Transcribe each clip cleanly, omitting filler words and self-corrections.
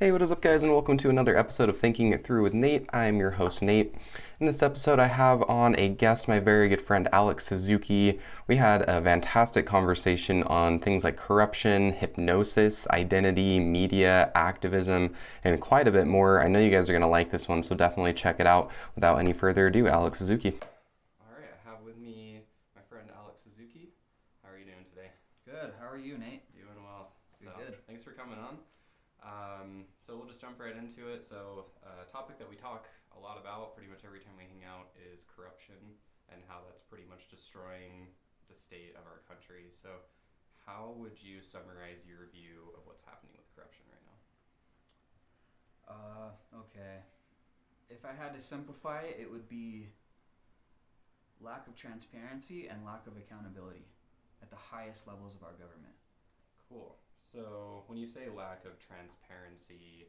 Hey, what is up, guys, and welcome to another episode of Thinking It Through with Nate. I'm your host, Nate. In this episode, I have on a guest, my very good friend, Alex Suzuki. We had a fantastic conversation on things like corruption, hypnosis, identity, media, activism, and quite a bit more. I know you guys are going to like this one, so definitely check it out. Without any further ado, Alex Suzuki. All right, I have with me my friend Alex Suzuki. How are you doing today? Good. How are you, Nate? Doing well. Good. Thanks for coming on. So we'll just jump right into it. So a topic that we talk a lot about pretty much every time we hang out is corruption and how that's pretty much destroying the state of our country. So how would you summarize your view of what's happening with corruption right now? Okay. If I had to simplify it, it would be lack of transparency and lack of accountability at the highest levels of our government. Cool. So when you say lack of transparency,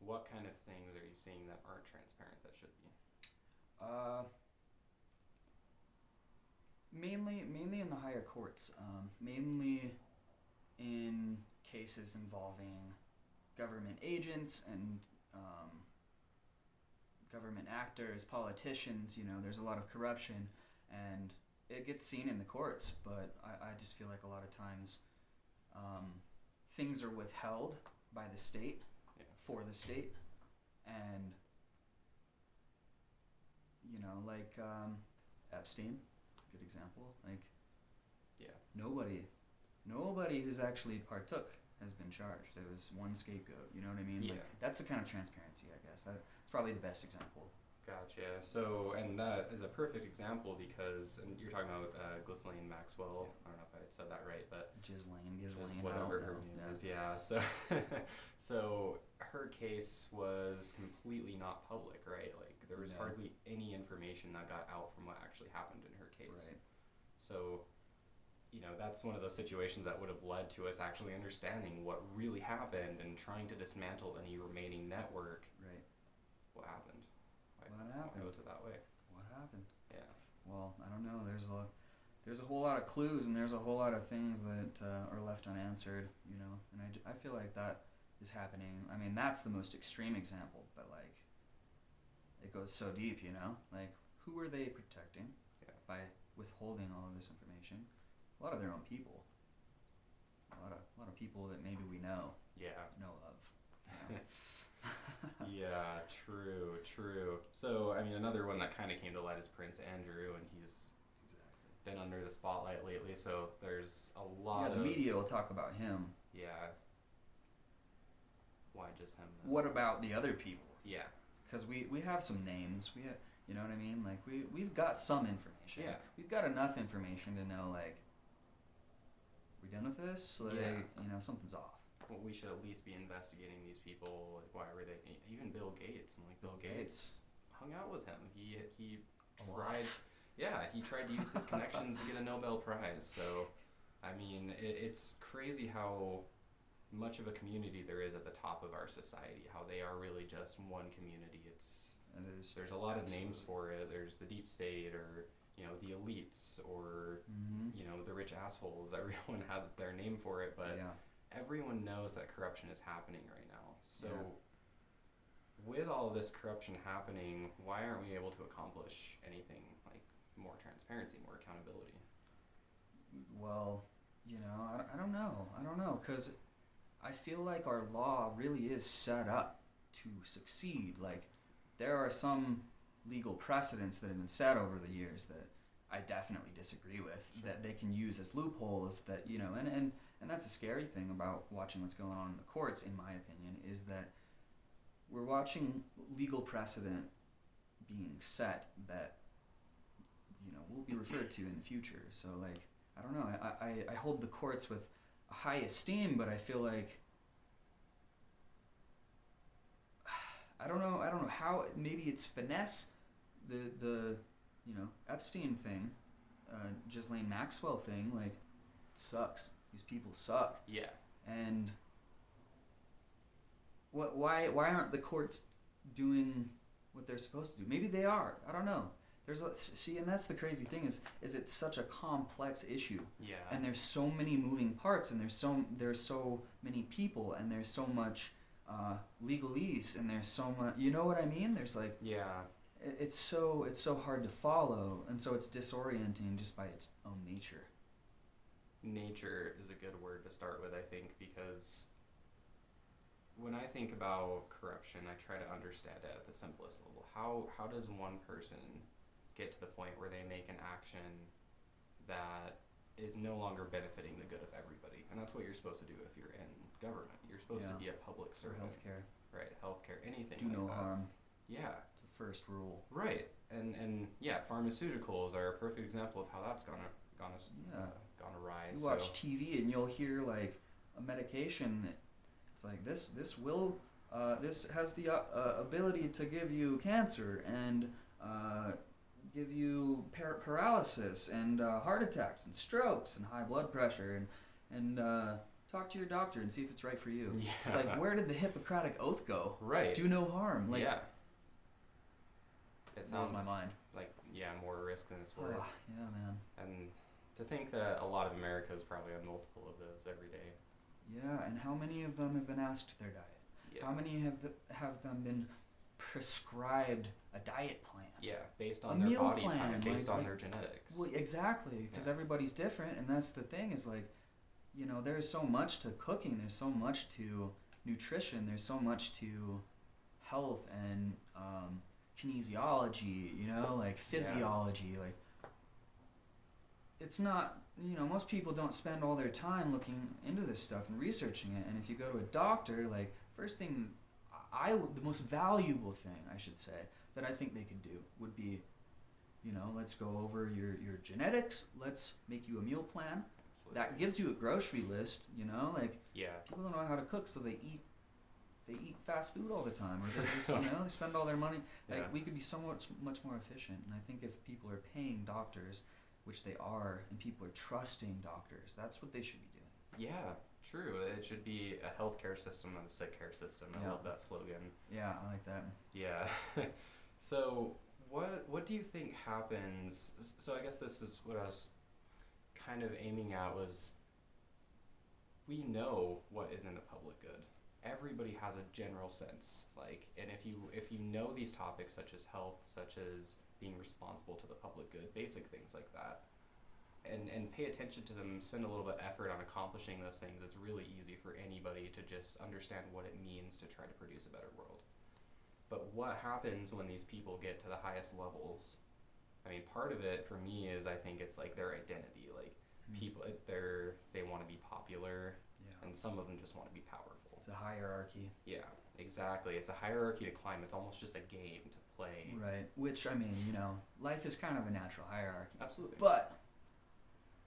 what kind of things are you seeing that aren't transparent that should be? Mainly in the higher courts. Mainly in cases involving government agents and government actors, politicians. There's a lot of corruption, and it gets seen in the courts. But I just feel like a lot of times things are withheld by the state for the state, and like Epstein, good example. Like, Yeah. nobody who's actually partook has been charged. There was one scapegoat. You know what I mean? Yeah. Like, that's the kind of transparency, I guess. That's probably the best example. Gotcha. So, and that is a perfect example because, and you're talking about Ghislaine Maxwell. I don't know if I said that right, but Ghislaine, whatever her name is. Yeah. So, so her case was completely not public, right? Like there was hardly any information that got out from what actually happened in her case. Right. So, that's one of those situations that would have led to us actually understanding what really happened and trying to dismantle any remaining network. Right. What happened? What happened? Why was it that way? What happened? Yeah. Well, I don't know. There's a whole lot of clues, and there's a whole lot of things that are left unanswered. And I feel like that is happening. I mean, that's the most extreme example, but like, it goes so deep. Like, who are they protecting by withholding all of this information? A lot of their own people. A lot of people that maybe we know of. Yeah, true. So, I mean, another one that kind of came to light is Prince Andrew, and he's been under the spotlight lately, so there's a lot of... Yeah, the media will talk about him. Yeah. Why just him, then? What about the other people? Yeah. Because we have some names. You know what I mean? Like, we've got some information. Yeah. We've got enough information to know, like, we done with this? Like, something's off. Well, we should at least be investigating these people. Like, why were they? Even Bill Gates. And like, Bill Gates hung out with him. He tried. Yeah, he tried to use his connections to get a Nobel Prize. So, I mean, it's crazy how much of a community there is at the top of our society. How they are really just one community. It is. There's a lot of names for it. There's the deep state, or the elites, or the rich assholes. Everyone has their name for it, but. Yeah. Everyone knows that corruption is happening right now. So with all of this corruption happening, why aren't we able to accomplish anything like more transparency, more accountability? Well, I don't know, because I feel like our law really is set up to succeed. Like, there are some legal precedents that have been set over the years that I definitely disagree with, that they can use as loopholes that, and that's a scary thing about watching what's going on in the courts, in my opinion, is that we're watching legal precedent being set that, will be referred to in the future. So, like, I don't know. I hold the courts with a high esteem, but I feel like I don't know how. Maybe it's finesse. The Epstein thing, Ghislaine Maxwell thing, like, it sucks. These people suck. Yeah. And why aren't the courts doing what they're supposed to do? Maybe they are. I don't know. And that's the crazy thing is it's such a complex issue. Yeah. And there's so many moving parts, and there's so many people, and there's so much legalese, and there's so much. You know what I mean? There's like Yeah. it's so hard to follow, and so it's disorienting just by its own nature. Nature is a good word to start with, I think, because when I think about corruption, I try to understand it at the simplest level. How does one person get to the point where they make an action that is no longer benefiting the good of everybody? And that's what you're supposed to do if you're in government. You're supposed to be a public For servant. healthcare. Right, healthcare, anything Do like no that. harm. Yeah. It's the first rule. Right. And yeah, pharmaceuticals are a perfect example of how that's gone awry. You watch TV and you'll hear like a medication that it's like this has the ability to give you cancer and give you paralysis and heart attacks and strokes and high blood pressure and talk to your doctor and see if it's right for you. Yeah. It's like, where did the Hippocratic Oath go? Right. Do no harm. Like, yeah. It sounds blows my mind. like more risk than it's worth. Yeah, man. And to think that a lot of America is probably on multiple of those every day. Yeah, and how many of them have been asked their diet? Yeah. How many have them been prescribed a diet plan? Yeah, based A on their meal body plan, type, based like- on their genetics. Well, exactly, because Yeah. everybody's different, and that's the thing is like, you know, there's so much to cooking, there's so much to nutrition, there's so much to health and kinesiology, you know, like physiology, like it's not, you know, most people don't spend all their time looking into this stuff and researching it. And if you go to a doctor, like first thing, the most valuable thing I should say that I think they could do would be, you know, let's go over your genetics. Let's make you a meal plan. Absolutely. That gives you a grocery list. You know, like Yeah. people don't know how to cook, so they eat fast food all the time, or they just you know they spend all their money. Like Yeah. we could be so much more efficient. And I think if people are paying doctors, which they are, and people are trusting doctors, that's what they should be doing. Yeah, true. It should be a healthcare system and a sick care system. I Yeah. love that slogan. Yeah, I like that. Yeah. So what do you think happens? So I guess this is what I was kind of aiming at was we know what is in the public good. Everybody has a general sense, like, and if you know these topics such as health, such as being responsible to the public good, basic things like that, and pay attention to them, spend a little bit of effort on accomplishing those things, it's really easy for anybody to just understand what it means to try to produce a better world. But what happens when these people get to the highest levels? I mean, part of it for me is I think it's like their identity, like people they want to be popular, Yeah. and some of them just want to be powerful. It's a hierarchy. Yeah, exactly. It's a hierarchy to climb. It's almost just a game to play. Right. Which, I mean, you know, life is kind of a natural hierarchy. Absolutely. But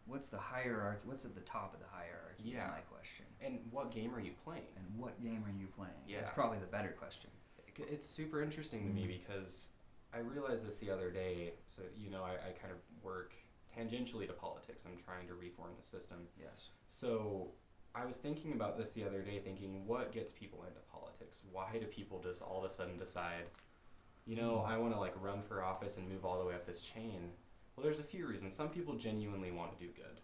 what's the hierarchy? What's at the top of the hierarchy? Is Yeah. my question. And what game are you playing? And what game are you playing? Yeah. That's probably the better question. It's super interesting to me because I realized this the other day. So, you know, I kind of work tangentially to politics. I'm trying to reform the system. Yes. So I was thinking about this the other day, thinking, what gets people into politics? Why do people just all of a sudden decide, you know, I want to like run for office and move all the way up this chain? Well, there's a few reasons. Some people genuinely want to do good.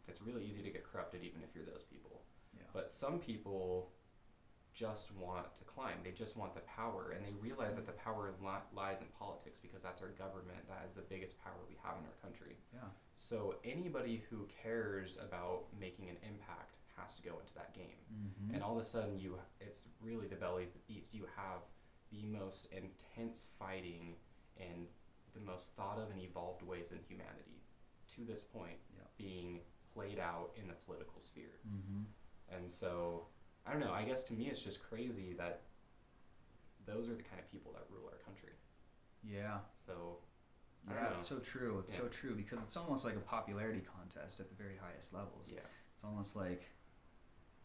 It's really easy to get corrupted even if you're those people. Yeah. But some people just want to climb. They just want the power, and they realize that the power lies in politics because that's our government. That is the biggest power we have in our country. Yeah. So anybody who cares about making an impact has to go into that game. Mm-hmm. And all of a sudden, it's really the belly of the beast. You have the most intense fighting and the most thought of and evolved ways in humanity to this point being played out in the political sphere. Mm-hmm. And so, I don't know, I guess to me it's just crazy that those are the kind of people that rule our country. Yeah. So, I don't Yeah, know. it's so true. It's so Yeah. true because it's almost like a popularity contest at the very highest levels. Yeah. It's almost like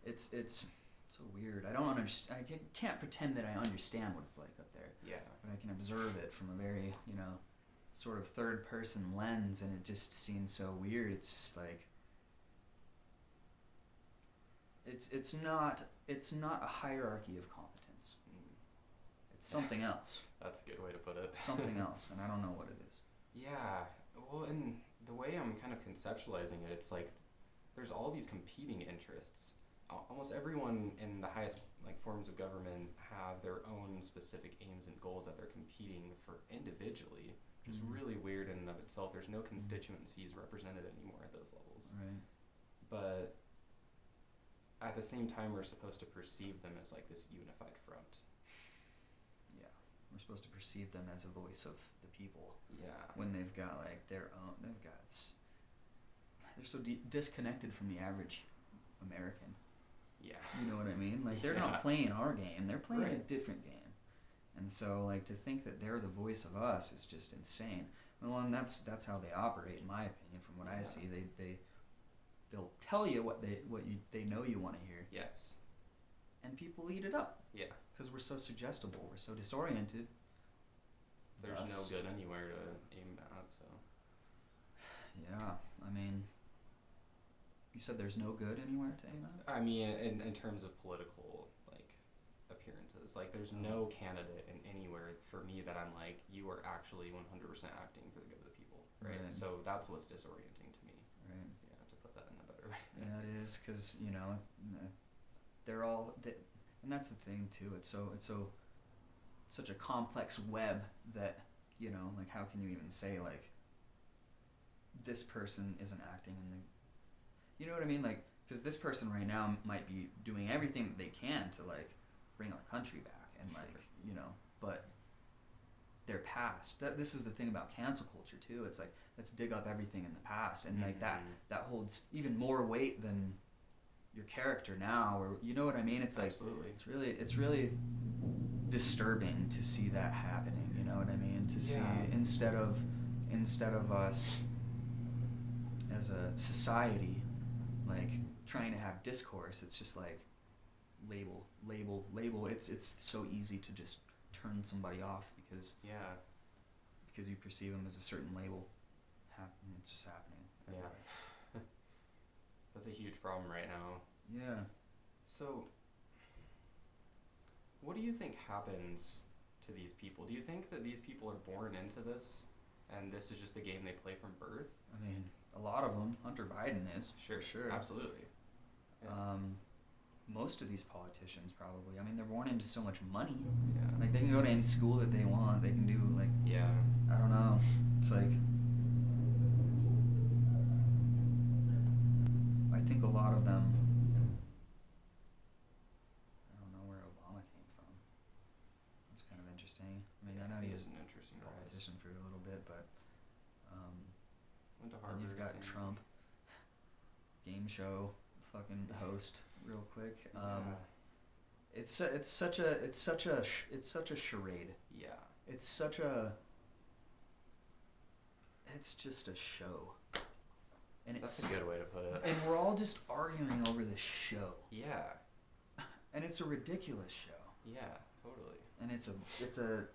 it's so weird. I don't understand. I can't pretend that I understand what it's like up there, Yeah. but I can observe it from a very, you know, sort of third person lens, and it just seems so weird. It's just like it's not a hierarchy of competence. It's something else. That's a good way to put it. It's something else, and I don't know what it is. Yeah, well, and the way I'm kind of conceptualizing it, it's like there's all these competing interests. almost everyone in the highest like forms of government have their own specific aims and goals that they're competing for individually, which is really weird in and of itself. There's no constituencies represented anymore at those levels. Right. But at the same time, we're supposed to perceive them as like this unified front. Yeah. We're supposed to perceive them as a voice of the people. Yeah. When they've got like their own, they're so disconnected from the average American. Yeah. You know what I mean? Like, they're not playing our game. They're playing a different game. And so, like, to think that they're the voice of us is just insane. Well, and that's how they operate, in my opinion. From what I see, they'll tell you what they know you want to hear. Yes. And people eat it up. Yeah. Because we're so suggestible. We're so disoriented. There's no good anywhere to aim at, so. Yeah. I mean, you said there's no good anywhere to aim at? I mean, in terms of political, like, appearances. Like, there's no candidate in anywhere for me that I'm like, you are actually 100% acting for the good of the people, right? So that's what's disorienting to me. Right. Yeah, to put that in a better way. Yeah, it is, because, you know, and that's the thing, too. It's such a complex web that, you know, like, how can you even say, like, this person isn't acting in the... You know what I mean? Like, because this person right now might be doing everything that they can to, like, bring our country back. And, like, you know, but their past. This is the thing about cancel culture, too. It's like, let's dig up everything in the past. And, like, that holds even more weight than your character now. Or, you know what I mean? It's like... Absolutely. It's really disturbing to see that happening. You know what I mean? To see, instead of us as a society, like, trying to have discourse, it's just like label. It's so easy to just turn somebody off because you perceive them as a certain label. It's just happening. Yeah. That's a huge problem right now. Yeah. So, what do you think happens to these people? Do you think that these people are born into this, and this is just the game they play from birth? I mean, a lot of them. Hunter Biden is. Sure. Absolutely. Yeah. Most of these politicians probably. I mean, they're born into so much money. Yeah. Like, they can go to any school that they want. They can do, like... Yeah. I don't know. It's like... I think a lot of them... I don't know where Obama came from. That's kind of interesting. I mean, I know he was an interesting politician for a little bit, but... Went to Harvard. And you've got Trump, game show fucking host, real quick. It's such a charade. Yeah. It's just a show. And that's a good way to put it. And we're all just arguing over this show. Yeah. And it's a ridiculous show. Yeah, totally. And it's a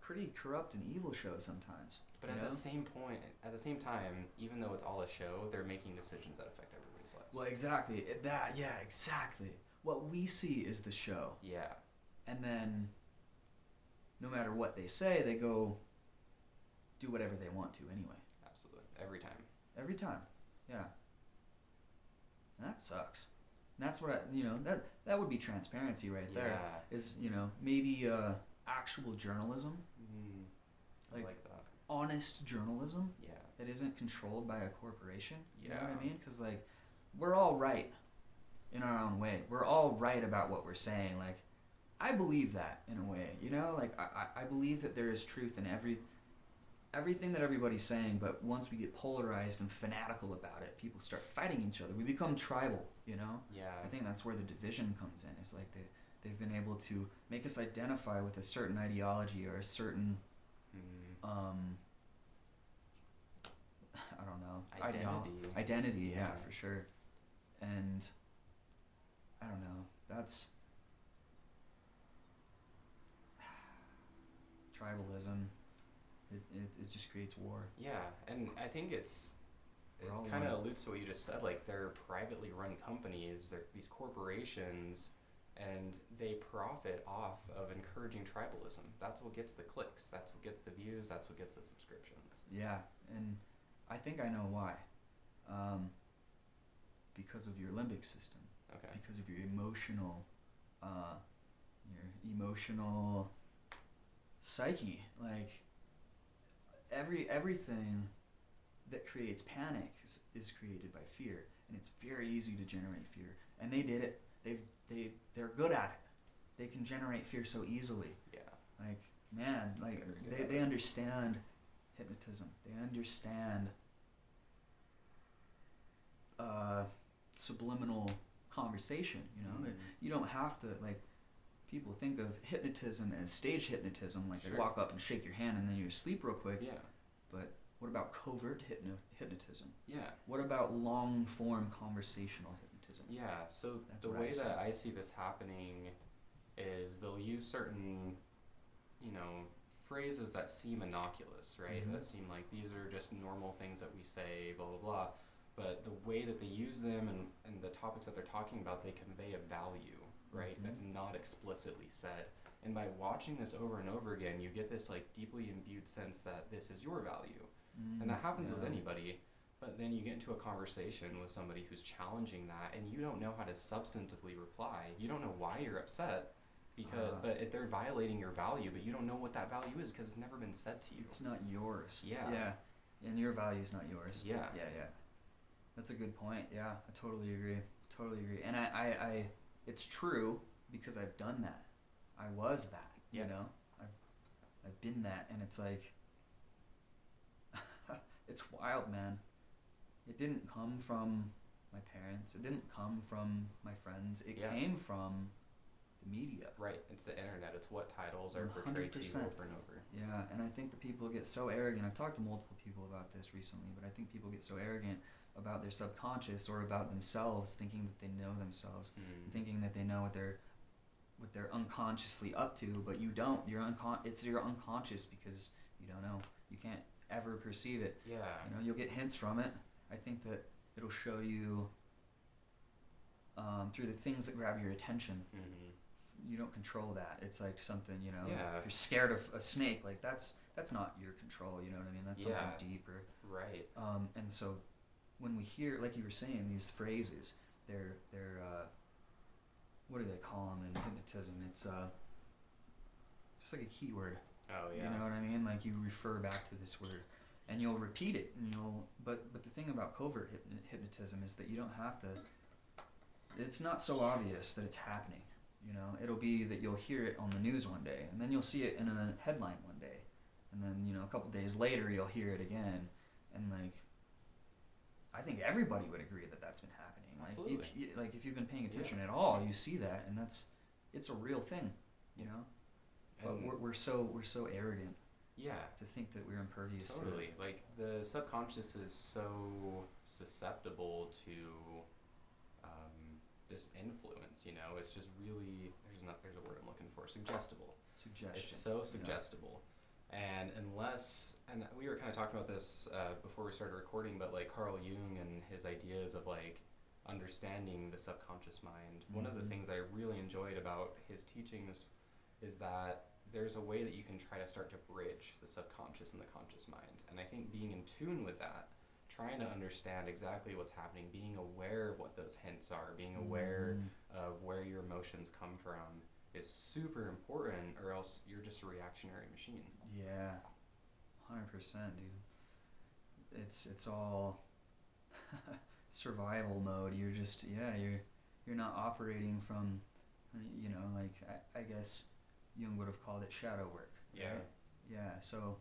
pretty corrupt and evil show sometimes. But at the same time, even though it's all a show, they're making decisions that affect everybody's lives. Well, exactly. Exactly. What we see is the show. Yeah. And then, no matter what they say, they go do whatever they want to anyway. Absolutely. Every time. Every time. Yeah. And that sucks. And that's what that would be transparency right there. Yeah. Is, maybe actual journalism. I like that. Honest journalism. Yeah. That isn't controlled by a corporation. You know what I mean? Because, like, we're all right in our own way. We're all right about what we're saying. Like, I believe that in a way. Like, I believe that there is truth in everything that everybody's saying, but once we get polarized and fanatical about it, people start fighting each other. We become tribal, Yeah. I think that's where the division comes in. It's like they've been able to make us identify with a certain ideology or a certain, I don't know. Identity, yeah, for sure. And, I don't know, that's... tribalism. It just creates war. Yeah, and I think it kind of alludes to what you just said. Like, they're privately run companies, they're these corporations, and they profit off of encouraging tribalism. That's what gets the clicks, that's what gets the views, that's what gets the subscriptions. Yeah, and I think I know why. Because of your limbic system. Okay. because of your emotional psyche. Like everything that creates panic is created by fear, and it's very easy to generate fear. And they did it. They're good at it. They can generate fear so easily. Yeah. Like, man, like they understand hypnotism. They understand subliminal conversation. You don't have to, like, people think of hypnotism as stage hypnotism, like they walk up and shake your hand and then you're asleep real quick. Yeah. But what about covert hypnotism? Yeah. What about long form conversational hypnotism? Yeah. So That's the what way I see. that I see this happening is they'll use certain, phrases that seem innocuous, right? Mhm. That seem like these are just normal things that we say, blah, blah, blah. But the way that they use them and the topics that they're talking about, they convey a value, right? Mhm. That's not explicitly said. And by watching this over and over again, you get this like deeply imbued sense that this is your value. And that happens with anybody. But then you get into a conversation with somebody who's challenging that, and you don't know how to substantively reply. You don't know why you're upset, but they're violating your value, but you don't know what that value is because it's never been said to you. It's not yours. Yeah. Yeah. And your value is not yours. Yeah. Yeah. That's a good point. Yeah, I totally agree. And I it's true because I've done that. I was that. Yeah. I've been that, and it's like it's wild, man. It didn't come from my parents. It didn't come from my friends. It came from the media. Right. It's the internet. It's what titles are portrayed to you 100%. over and over. Yeah, and I think that people get so arrogant. I've talked to multiple people about this recently, but I think people get so arrogant about their subconscious or about themselves, thinking that they know themselves, thinking that they know what they're unconsciously up to, but you don't. It's your unconscious because you don't know. You can't ever perceive it. Yeah. You'll get hints from it. I think that it'll show you through the things that grab your attention. You don't control that. It's like something, Yeah. if you're scared of a snake, like that's not your control, you know what I mean? That's something deeper. Right. And so when we hear, like you were saying, these phrases, they're what do they call them in hypnotism? It's just like a keyword. Oh, yeah. You know what I mean? Like you refer back to this word, and you'll repeat it, and but the thing about covert hypnotism is that you don't have to. It's not so obvious that it's happening. It'll be that you'll hear it on the news one day, and then you'll see it in a headline one day, and then a couple days later you'll hear it again, and like I think everybody would agree that that's been happening. Absolutely. Like if you've been paying attention at all, you see that, and it's a real thing, But And we're so arrogant yeah. to think that we're impervious to it. Totally. Like the subconscious is so susceptible to just influence, It's just really there's a word I'm looking for, suggestible. Suggestion. It's so suggestible. And we were kind of talking about this before we started recording, but like Carl Jung and his ideas of like understanding the subconscious mind. One of the things I really enjoyed about his teachings is that there's a way that you can try to start to bridge the subconscious and the conscious mind. And I think being in tune with that, trying to understand exactly what's happening, being aware of what those hints are, being aware of where your emotions come from is super important, or else you're just a reactionary machine. Yeah, 100%, dude. It's all survival mode. You're just you're not operating from, like I guess Jung would have called it shadow work. Yeah. Right? Yeah. So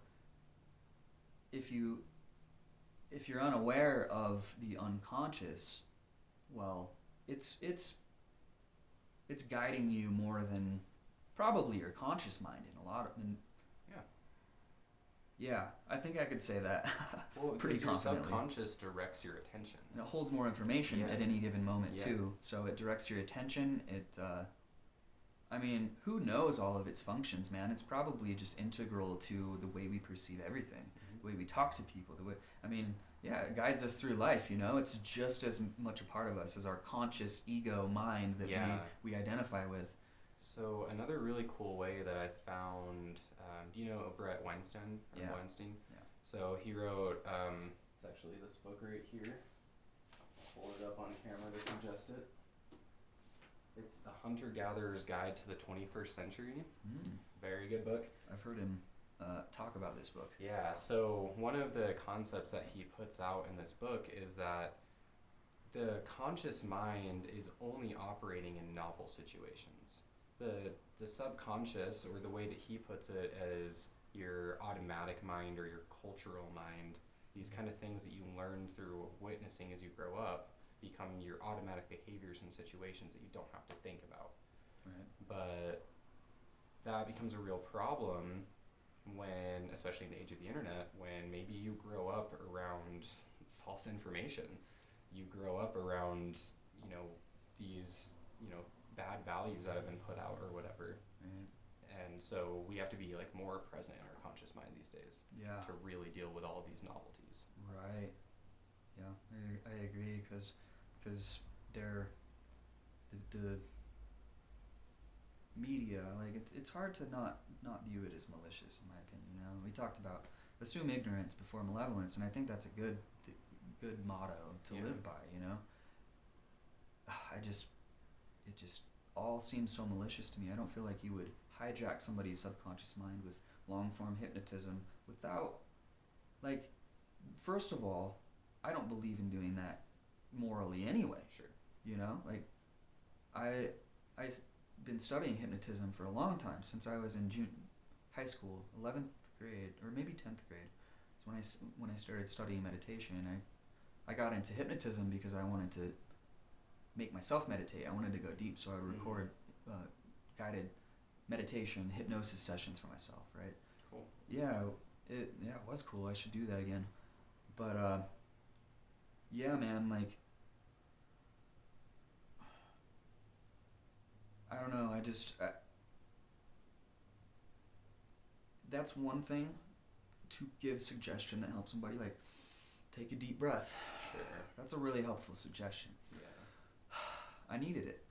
if you're unaware of the unconscious, well, it's guiding you more than probably your conscious mind in a lot of. Yeah, I think I could say that. Well, pretty your confidently. subconscious directs your attention. And it holds more information at any given moment Yeah. too. So it directs your attention. Who knows all of its functions, man? It's probably just integral to the way we perceive everything, the way we talk to people. It guides us through life. It's just as much a part of us as our conscious ego mind that we identify with. So another really cool way that I found, do you know Brett Weinstein? Yeah. Weinstein? Yeah. So he wrote, it's actually this book right here. I'll pull it up on camera to suggest it. It's A Hunter-Gatherer's Guide to the 21st Century. Mm. Very good book. I've heard him talk about this book. Yeah, so one of the concepts that he puts out in this book is that the conscious mind is only operating in novel situations. The subconscious, or the way that he puts it, as your automatic mind or your cultural mind, these kind of things that you learn through witnessing as you grow up, become your automatic behaviors in situations that you don't have to think about. Right. But that becomes a real problem when, especially in the age of the internet, when maybe you grow up around false information. You grow up around, these, bad values that have been put out or whatever. Right. And so we have to be like more present in our conscious mind these days Yeah. to really deal with all of these novelties. Right. Yeah, I agree, because they're the media, like it's hard to not view it as malicious, in my opinion. We talked about assume ignorance before malevolence, and I think that's a good motto to live by. It just all seems so malicious to me. I don't feel like you would hijack somebody's subconscious mind with long form hypnotism without, like, first of all, I don't believe in doing that morally anyway. Sure. I've been studying hypnotism for a long time, since I was in high school, 11th grade, or maybe 10th grade. It's when I started studying meditation, and I got into hypnotism because I wanted to make myself meditate. I wanted to go deep, so I would record guided meditation, hypnosis sessions for myself, right? Cool. Yeah, it was cool. I should do that again. But yeah, man, like, I don't know. That's one thing, to give suggestion that helps somebody, like, take a deep breath. Sure. That's a really helpful suggestion. Yeah. I needed it,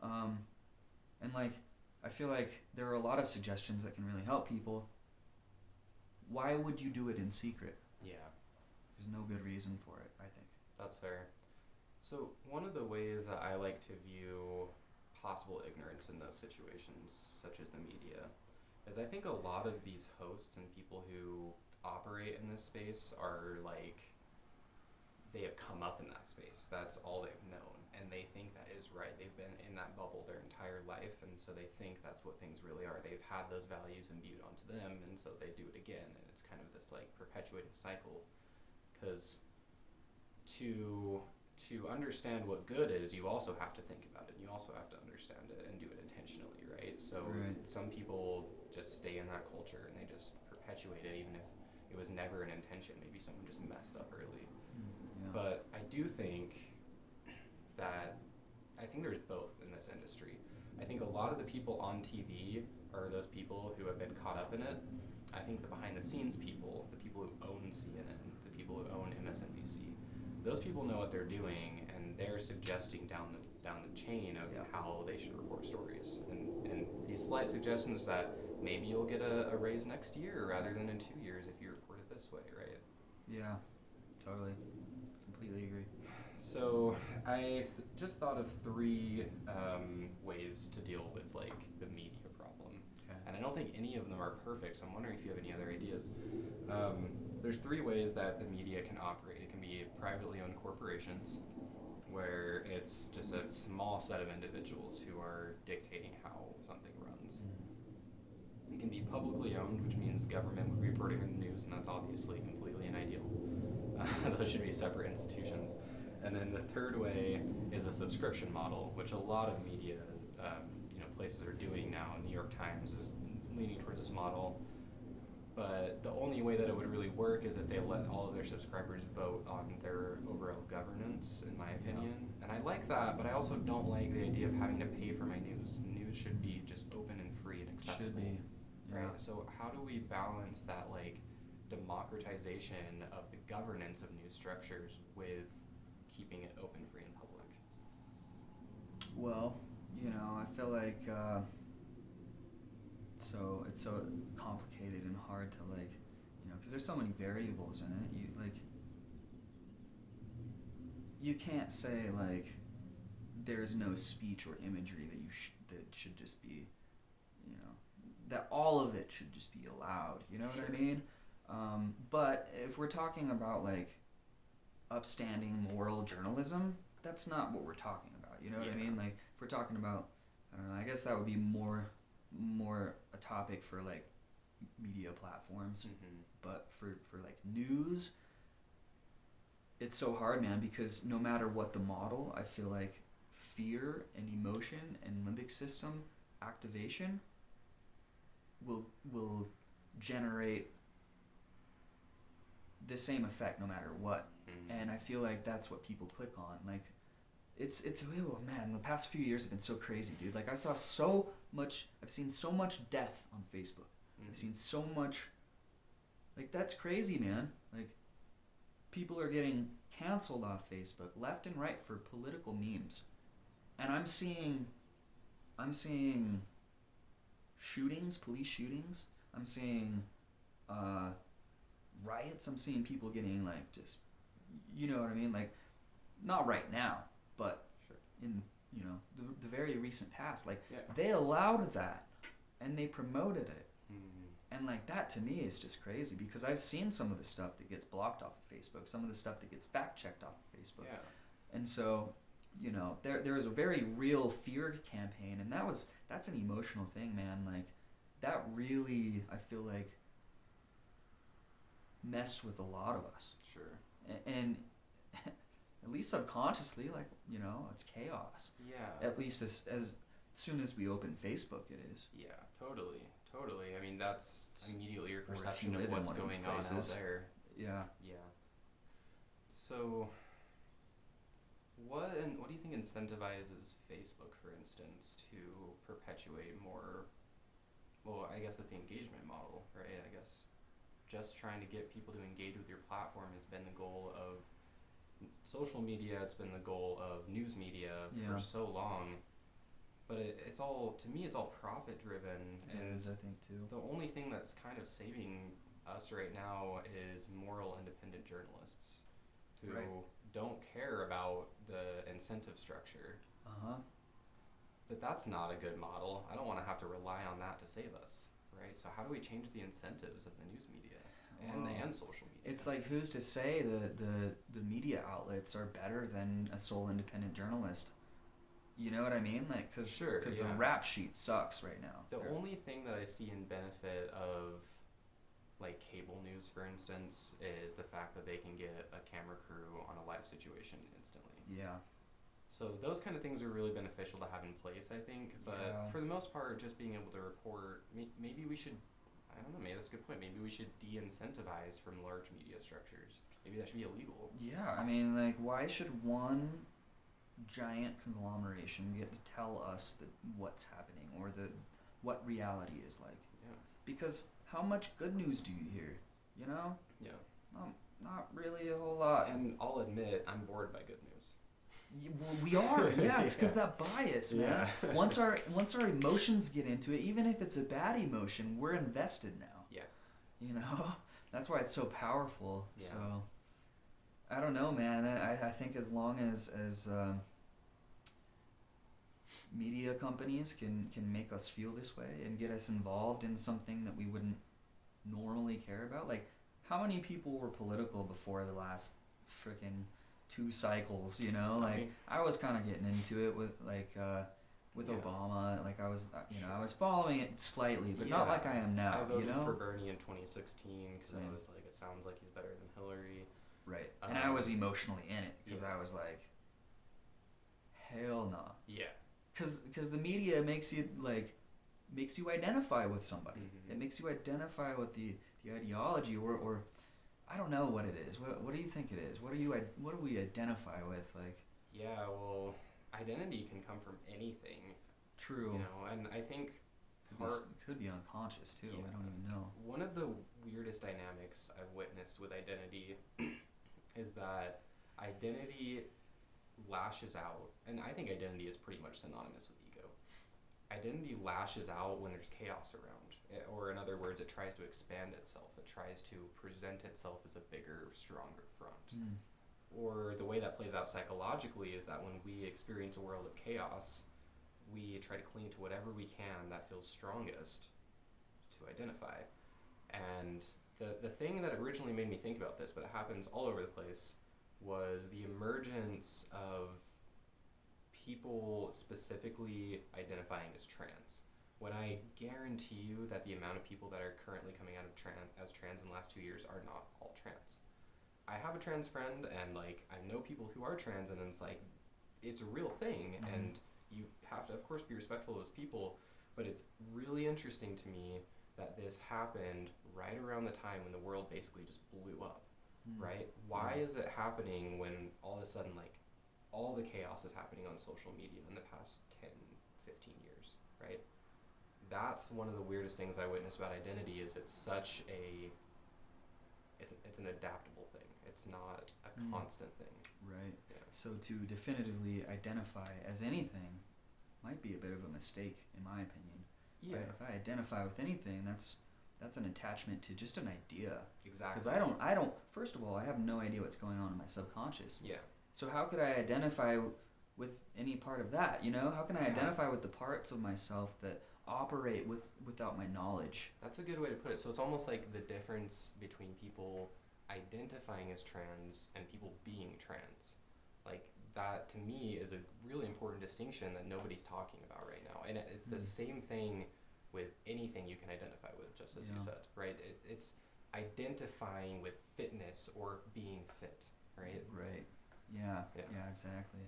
and like, I feel like there are a lot of suggestions that can really help people. Why would you do it in secret? Yeah. There's no good reason for it, I think. That's fair. So one of the ways that I like to view possible ignorance in those situations, such as the media, is I think a lot of these hosts and people who operate in this space are like, they have come up in that space. That's all they've known. And they think that is right. They've been in that bubble their entire life, and so they think that's what things really are. They've had those values imbued onto them, and so they do it again. And it's kind of this like perpetuating cycle. Because to understand what good is, you also have to think about it. You also have to understand it and do it intentionally, right? So some people just stay in that culture and they just perpetuate it, even if it was never an intention. Maybe someone just messed up early. Yeah. But I do think that there's both in this industry. I think a lot of the people on TV are those people who have been caught up in it. I think the behind the scenes people, the people who own CNN, the people who own MSNBC, those people know what they're doing, and they're suggesting down the chain of how they should report stories. And these slight suggestions that maybe you'll get a raise next year rather than in 2 years if you report it this way, right? Yeah, totally. Completely agree. So I just thought of 3 ways to deal with like the media problem. Okay. And I don't think any of them are perfect, so I'm wondering if you have any other ideas. There's 3 ways that the media can operate. It can be privately owned corporations, where it's just a small set of individuals who are dictating how something runs. It can be publicly owned, which means the government would be reporting on the news, and that's obviously completely unideal. Those should be separate institutions. And then the third way is a subscription model, which a lot of media places are doing now. New York Times is leaning towards this model. But the only way that it would really work is if they let all of their subscribers vote on their overall governance, in my opinion. Yeah. And I like that, but I also don't like the idea of having to pay for my news. News should be just open and free and accessible. Should be. Yeah. Right? So how do we balance that like democratization of the governance of news structures with keeping it open, free, and public? Well, I feel like it's so complicated and hard to because there's so many variables in it. You can't say there's no speech or imagery that should just be, you know, that all of it should just be allowed. You know what I mean? But if we're talking about like upstanding moral journalism, that's not what we're talking about. You know what I mean? Like if we're talking about, I don't know, I guess that would be more a topic for like media platforms. But for like news, it's so hard, man, because no matter what the model, I feel like fear and emotion and limbic system activation will generate the same effect no matter what. And I feel like that's what people click on. Like it's oh man, the past few years have been so crazy, dude. Like I've seen so much death on Facebook. I've seen so much, like that's crazy, man. Like people are getting canceled off Facebook left and right for political memes. And I'm seeing shootings, police shootings. I'm seeing riots. I'm seeing people getting like just, you know what I mean? Like not right now, but in, you know, the very recent past, like they allowed that and they promoted it. And like that to me is just crazy because I've seen some of the stuff that gets blocked off of Facebook, some of the stuff that gets fact checked off of Facebook. And so, you know, there was a very real fear campaign, and that's an emotional thing, man. Like that really, I feel like, messed with a lot of us. And at least subconsciously, like, you know, it's chaos. At least as soon as we open Facebook, it is. Totally. I mean, that's immediately your perception of what's going on out there. So, what do you think incentivizes Facebook, for instance, to perpetuate more? Well, I guess it's the engagement model, right? I guess just trying to get people to engage with your platform has been the goal of social media. It's been the goal of news media for so long. But it's all, to me, it's all profit driven. It is, I think, too. The only thing that's kind of saving us right now is moral independent journalists who don't care about the incentive structure. But that's not a good model. I don't want to have to rely on that to save us, right? So how do we change the incentives of the news media and social media? It's like, who's to say the media outlets are better than a sole independent journalist? You know what I mean? Like, because the rap sheet sucks right now. The only thing that I see in benefit of, like, cable news, for instance, is the fact that they can get a camera crew on a live situation instantly. So those kind of things are really beneficial to have in place, I think. But for the most part, just being able to report, maybe we should, I don't know, maybe that's a good point. Maybe we should de-incentivize from large media structures. Maybe that should be illegal. I mean, like, why should one giant conglomeration get to tell us what's happening or what reality is like? Because how much good news do you hear? You know? Not really a whole lot. And I'll admit, I'm bored by good news. Well, we are. It's because that bias, man. Once our emotions get into it, even if it's a bad emotion, we're invested now. You know? That's why it's so powerful. So I don't know, man. I think as long as media companies can make us feel this way and get us involved in something that we wouldn't normally care about. Like, how many people were political before the last freaking 2 cycles, you know? Like, I was kind of getting into it with, like, with Obama. Like, I was, I was following it slightly, but not like I am now, I voted you know? for Bernie in 2016 because I was like, it sounds like he's better than Hillary. Right. And I was emotionally in it because I was like, hell no. Because the media makes you identify with somebody. It makes you identify with the ideology or I don't know what it is. What do you think it is? What do we identify with? Like, well, identity can come from anything. True. You know, and I think could be unconscious too. I don't even know. One of the weirdest dynamics I've witnessed with identity is that identity lashes out, and I think identity is pretty much synonymous with ego. Identity lashes out when there's chaos around, or in other words, it tries to expand itself. It tries to present itself as a bigger, stronger front. or the way that plays out psychologically is that when we experience a world of chaos, we try to cling to whatever we can that feels strongest to identify. And the thing that originally made me think about this, but it happens all over the place, was the emergence of people specifically identifying as trans. When I guarantee you that the amount of people that are currently coming out of trans in the last 2 years are not all trans. I have a trans friend, and like I know people who are trans, and it's like it's a real thing, and you have to, of course, be respectful of those people. But it's really interesting to me that this happened right around the time when the world basically just blew up, right? Why is it happening when all of a sudden, like, all the chaos is happening on social media in the past 10, 15 years, right? That's one of the weirdest things I witnessed about identity. Is it's such a, it's an adaptable thing. It's not a constant thing. Right. Yeah. So to definitively identify as anything might be a bit of a mistake, in my opinion. Yeah. Right? If I identify with anything, that's an attachment to just an idea. Exactly. Because I don't. First of all, I have no idea what's going on in my subconscious. Yeah. So how could I identify with any part of that? You know, how can I identify with the parts of myself that operate without my knowledge? That's a good way to put it. So it's almost like the difference between people identifying as trans and people being trans. Like, that to me is a really important distinction that nobody's talking about right now. And it's the same thing with anything you can identify with, just as you said, right? It's identifying with fitness or being fit, right? Right. Yeah, exactly.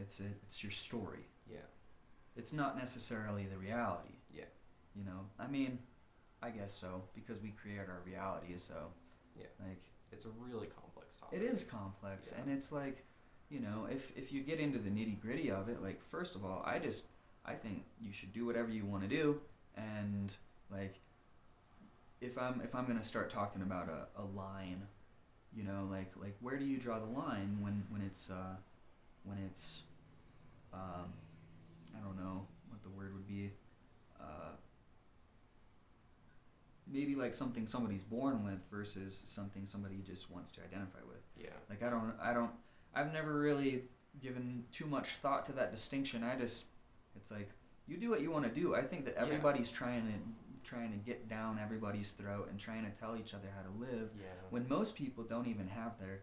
It's your story. Yeah. It's not necessarily the reality. Yeah. You know, I mean, I guess so, because we create our reality, so. Yeah. Like, it's a really complex topic. It is complex, and it's like, you know, if you get into the nitty gritty of it, like, first of all, I think you should do whatever you want to do, and like, if I'm gonna start talking about a line, you know, like where do you draw the line when it's I don't know what the word would be, maybe like something somebody's born with versus something somebody just wants to identify with. Yeah. Like I've never really given too much thought to that distinction. It's like, you do what you want to do. I think that everybody's trying to get down everybody's throat and trying to tell each other how to live. Yeah. When most people don't even have their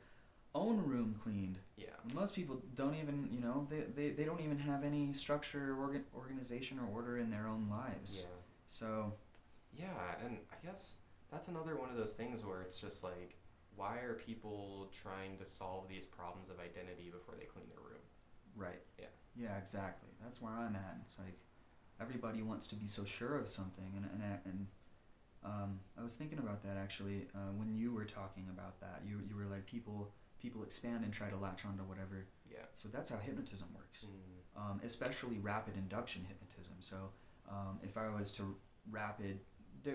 own room cleaned. Yeah. When most people don't even, you know, they don't even have any structure, organization, or order in their own lives. Yeah. So. Yeah, and I guess that's another one of those things where it's just like, why are people trying to solve these problems of identity before they clean their room? Right. Yeah. Yeah, exactly. That's where I'm at. It's like, everybody wants to be so sure of something, and I was thinking about that actually when you were talking about that. You were like, people expand and try to latch onto whatever. Yeah. So that's how hypnotism works, especially rapid induction hypnotism. So if I was to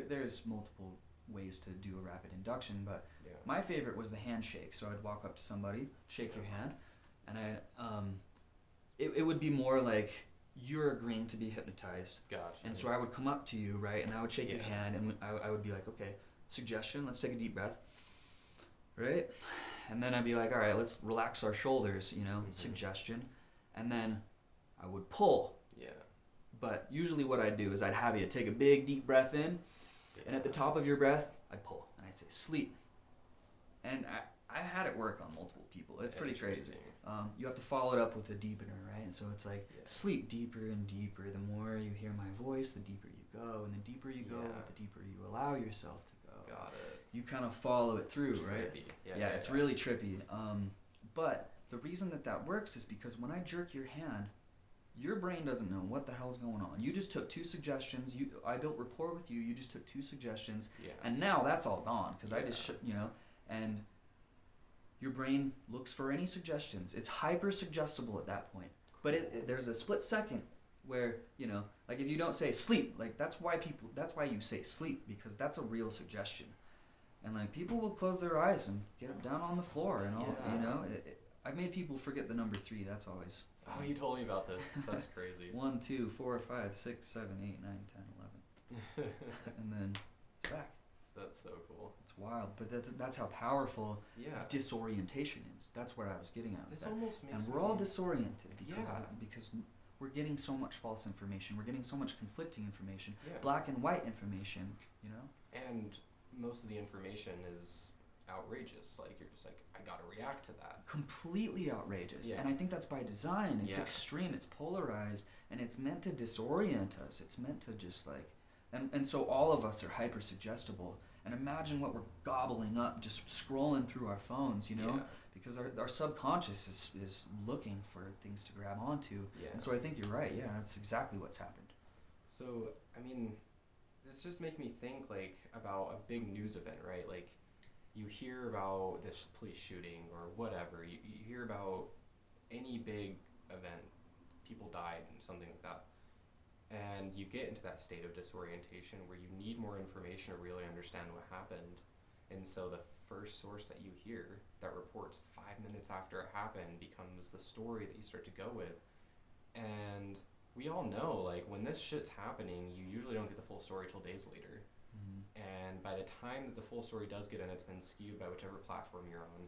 there's multiple ways to do a rapid induction, but my favorite was the handshake. So I'd walk up to somebody, shake your hand, and it would be more like, you're agreeing to be hypnotized. Gotcha. And so I would come up to you, right, and I would shake your hand, and I would be like, okay, suggestion, let's take a deep breath, right? And then I'd be like, all right, let's relax our shoulders, you know, suggestion. And then I would pull. Yeah. But usually what I'd do is I'd have you take a big, deep breath in, and at the top of your breath, I'd pull, and I'd say, sleep. And I had it work on multiple people. It's pretty crazy. You have to follow it up with a deepener, right? And so it's like, sleep deeper and deeper. The more you hear my voice, the deeper you go. And the deeper you go, the deeper you allow yourself to go. Got it. You kind of follow it through, right? Yeah, it's really trippy. But the reason that works is because when I jerk your hand, your brain doesn't know what the hell's going on. You just took 2 suggestions. I built rapport with you. You just took 2 suggestions. Yeah. And now that's all gone because I just, you know, and your brain looks for any suggestions. It's hyper suggestible at that point. But there's a split second where, you know, like if you don't say sleep, like that's why you say sleep, because that's a real suggestion. And like people will close their eyes and get down on the floor and all, you know. I've made people forget the number 3. That's always fun. Oh, you told me about this. That's crazy. 1, 2, 4, 5, 6, 7, 8, 9, 10, 11. And then it's back. That's so cool. It's wild, but that's how powerful Yeah. disorientation is. That's what I was getting at. This with that. almost makes And we're all disoriented because Yeah. because we're getting so much false information. We're getting so much conflicting information, Yeah. black and white information. You know. And most of the information is outrageous. Like, you're just like, I gotta react to that. Completely outrageous. Yeah. And I think that's by design. It's Yeah. extreme, it's polarized, and it's meant to disorient us. It's meant to just like and so all of us are hyper suggestible. And imagine what we're gobbling up just scrolling through our phones, you know? Yeah. Because our subconscious is looking for things to grab onto. Yeah. And so I think you're right, yeah, that's exactly what's happened. So, I mean, this just makes me think, like, about a big news event, right? Like, you hear about this police shooting or whatever. You hear about any big event, people died and something like that. And you get into that state of disorientation where you need more information to really understand what happened. And so the first source that you hear that reports 5 minutes after it happened becomes the story that you start to go with. And we all know, like, when this shit's happening, you usually don't get the full story till days later. And by the time that the full story does get in, it's been skewed by whichever platform you're on.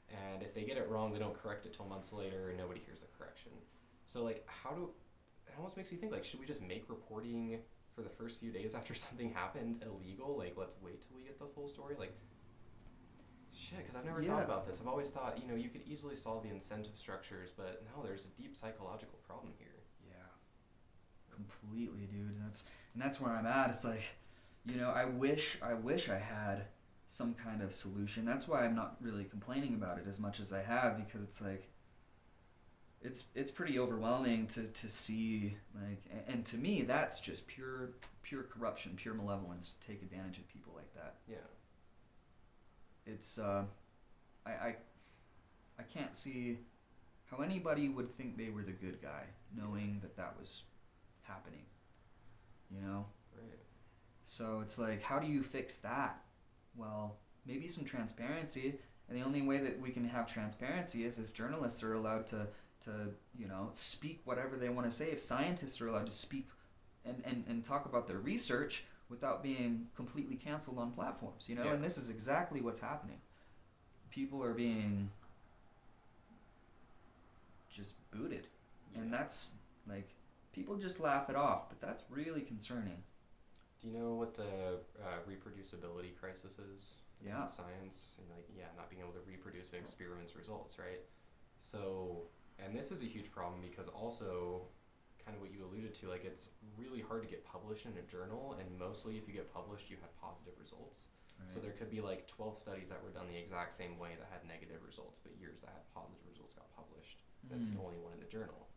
And if they get it wrong, they don't correct it till months later, and nobody hears the correction. So, like, it almost makes me think, like, should we just make reporting for the first few days after something happened illegal? Like, let's wait till we get the full story? Like, shit, because I've never thought about this. I've always thought, you know, you could easily solve the incentive structures, but no, there's a deep psychological problem here. Yeah. Completely, dude. And that's where I'm at. It's like, you know, I wish I had some kind of solution. That's why I'm not really complaining about it as much as I have, because it's like it's pretty overwhelming to see, like, and to me that's just pure corruption, pure malevolence to take advantage of people like that. Yeah. It's I can't see how anybody would think they were the good guy knowing that was happening, you know? Right. So it's like, how do you fix that? Well, maybe some transparency, and the only way that we can have transparency is if journalists are allowed to you know, speak whatever they want to say, if scientists are allowed to speak and talk about their research without being completely canceled on platforms, you know? Yeah. And this is exactly what's happening. People are being just booted. Yeah. And that's, like, people just laugh it off, but that's really concerning. Do you know what the reproducibility crisis is in Yeah. science? And, like, not being able to reproduce an experiment's results, right? So, and this is a huge problem because also, kind of what you alluded to, like, it's really hard to get published in a journal, and mostly if you get published, you had positive results. Right. So there could be like 12 studies that were done the exact same way that had negative results, but years that had positive results got published. That's the only one in the journal.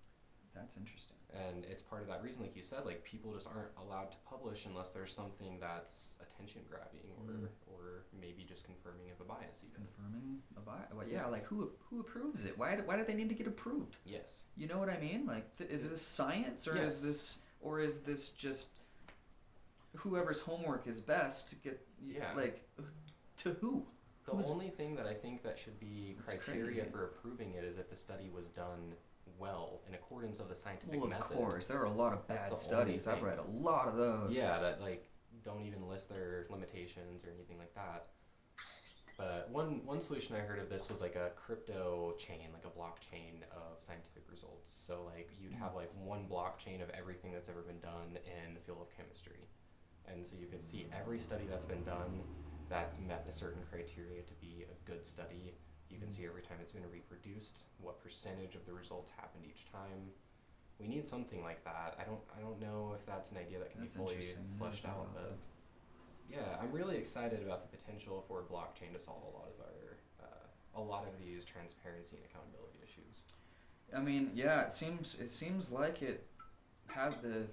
That's interesting. And it's part of that reason, like you said, like, people just aren't allowed to publish unless there's something that's attention grabbing or maybe just confirming of a bias even. Confirming a bias. Well, yeah, like who approves it? Why do they need to get approved? Yes. You know what I mean? Like, is this science or Yes. is this just whoever's homework is best to get? Yeah. Like, to who? The only thing that I think that should be It's criteria crazy. for approving it is if the study was done well in accordance of the scientific Well, of method. course, there are a lot of That's bad the studies. only I've thing. read a lot of those. Yeah, that, like, don't even list their limitations or anything like that. But one solution I heard of this was like a crypto chain, like a blockchain of scientific results. So, like, you'd have like one blockchain of everything that's ever been done in the field of chemistry. And so you could see every study that's been done that's met a certain criteria to be a good study. You can see every time it's been reproduced, what percentage of the results happened each time. We need something like that. I don't know if that's an idea that can That's be fully interesting. I never fleshed thought out, about but that. yeah, I'm really excited about the potential for blockchain to solve a lot of these transparency and accountability issues. I mean, yeah, it seems like it has the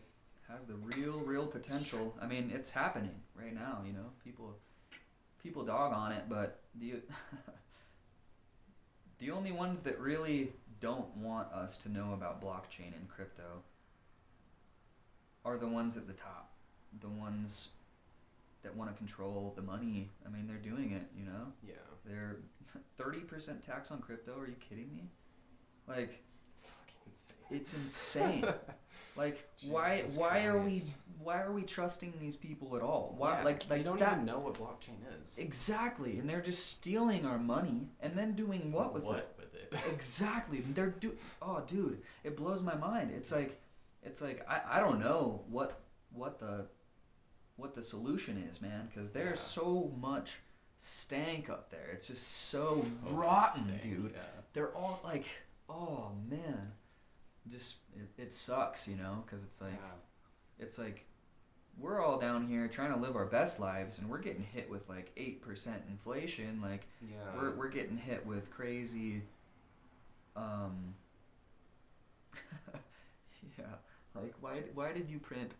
real potential. I mean, it's happening right now, you know. People dog on it, but the only ones that really don't want us to know about blockchain and crypto are the ones at the top. The ones that want to control the money. I mean, they're doing it, you know? Yeah. They're 30% tax on crypto. Are you kidding me? Like, It's fucking insane. it's insane. Like, Jesus why are we Christ. why are we trusting these people at all? Why, Yeah, like they don't that, even know what blockchain is. Exactly, and they're just stealing our money and then doing what with it? Exactly, Oh, dude, it blows my mind. It's like I don't know what the solution is, man, because there's so much stank up there. It's just so rotten, stank, dude. Yeah. They're all like, oh man, just it sucks, you know, because it's like we're all down here trying to live our best lives, and we're getting hit with like 8% inflation. Like we're getting hit with crazy, yeah. Like why did you print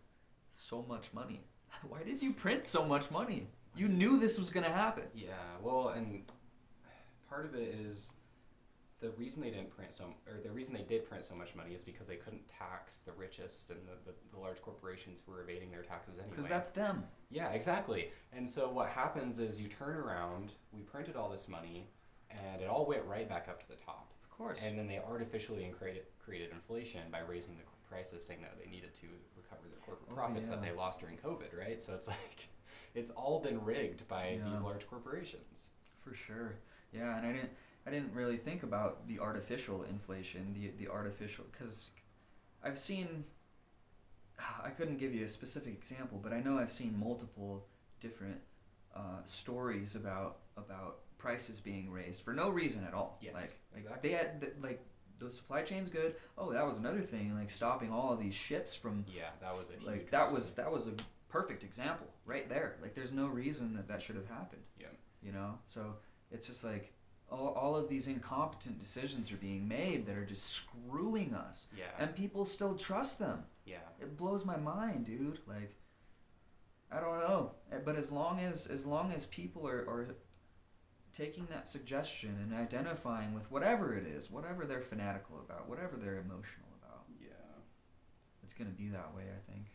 so much money? Why did you print so much money? You knew this was gonna happen. Yeah, well, and part of it is the reason they did print so much money is because they couldn't tax the richest and the large corporations who were evading their taxes anyway. Because that's them. Yeah, exactly. And so what happens is you turn around, we printed all this money, and it all went right back up to the top. Of course. And then they artificially created inflation by raising the prices, saying that they needed to recover their corporate profits that they lost during COVID, right? So it's like, it's all been rigged by these large corporations. For sure. Yeah, and I didn't really think about the artificial inflation, the artificial, because I've seen, I couldn't give you a specific example, but I know I've seen multiple different stories about prices being raised for no reason at all. Yes, exactly. They had the supply chain's good. Oh, that was another thing, like stopping all of these ships from. Yeah, that was a huge. Like that was a perfect example right there. Like there's no reason that should have happened. Yeah. You know, so it's just like all of these incompetent decisions are being made that are just screwing us. Yeah. And people still trust them. Yeah. It blows my mind, dude. Like, I don't know. But as long as people are taking that suggestion and identifying with whatever it is, whatever they're fanatical about, whatever they're emotional about. Yeah. It's gonna be that way, I think.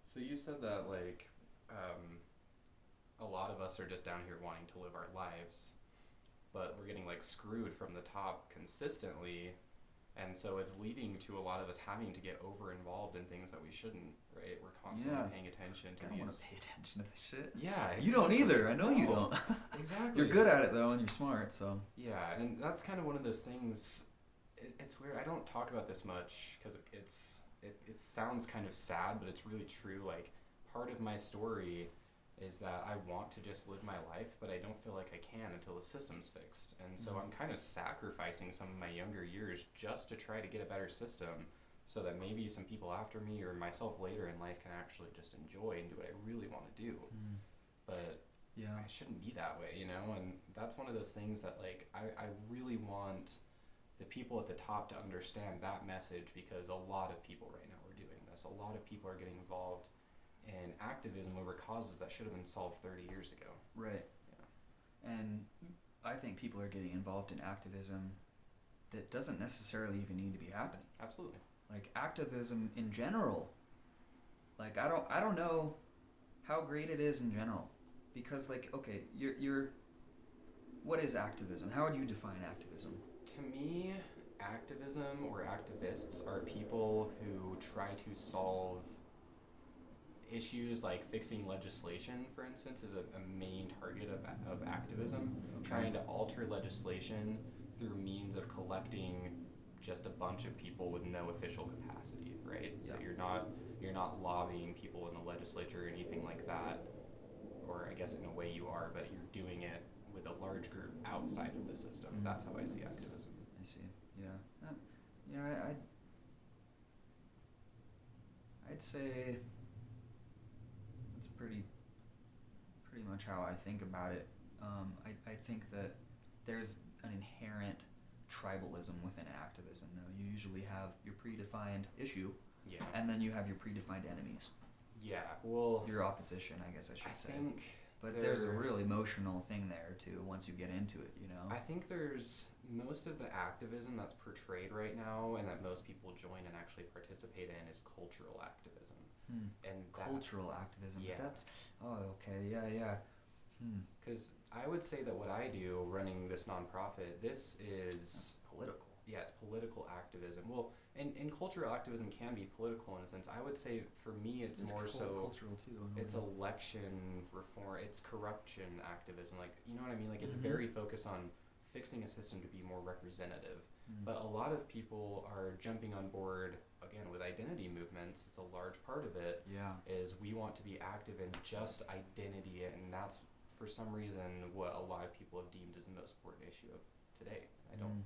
So you said that like a lot of us are just down here wanting to live our lives, but we're getting like screwed from the top consistently, and so it's leading to a lot of us having to get over involved in things that we shouldn't, right? We're constantly paying attention to I don't want to pay attention to this shit. Yeah, exactly. You don't either. I know you don't. Exactly. You're good at it though, and you're smart. So yeah, and that's kind of one of those things. It's weird. I don't talk about this much because it sounds kind of sad, but it's really true. Like, part of my story is that I want to just live my life, but I don't feel like I can until the system's fixed. And so I'm kind of sacrificing some of my younger years just to try to get a better system so that maybe some people after me or myself later in life can actually just enjoy and do what I really want to do. But yeah, I shouldn't be that way, you know? And that's one of those things that, like, I really want the people at the top to understand that message, because a lot of people right now are doing this. A lot of people are getting involved in activism over causes that should have been solved 30 years ago. Right. Yeah. And I think people are getting involved in activism that doesn't necessarily even need to be happening. Absolutely. Like activism in general. Like I don't know how great it is in general, because like, okay, you're what is activism? How would you define activism? To me, activism or activists are people who try to solve issues like fixing legislation, for instance, is a main target of activism. Okay. Trying to alter legislation through means of collecting just a bunch of people with no official capacity, right? Yeah. So you're not lobbying people in the legislature or anything like that, or I guess in a way you are, but you're doing it with a large group outside of the system. Mm-hmm. That's how I see activism. I see. Yeah. I'd say that's pretty much how I think about it. I think that there's an inherent tribalism within activism, though. You usually have your predefined issue, and then you have your predefined enemies. Yeah, well... Your opposition, I guess I should say. Think but there's a real emotional thing there, too, once you get into it, you know? I think there's... Most of the activism that's portrayed right now and that most people join and actually participate in is cultural activism. And cultural activism. Yeah. That's... Oh, okay. Yeah. Because I would say that what I do running this nonprofit, this is... That's political. it's political activism. Well, and cultural activism can be political in a sense. I would say for me it's more so cultural too. it's election reform, it's corruption activism. Like, you know what I mean? Like, it's Mhm. very focused on fixing a system to be more representative. Mm. But a lot of people are jumping on board again with identity movements. It's a large part of it. Yeah. Is we want to be active in just identity, and that's for some reason what a lot of people have deemed as the most important issue of today. I don't.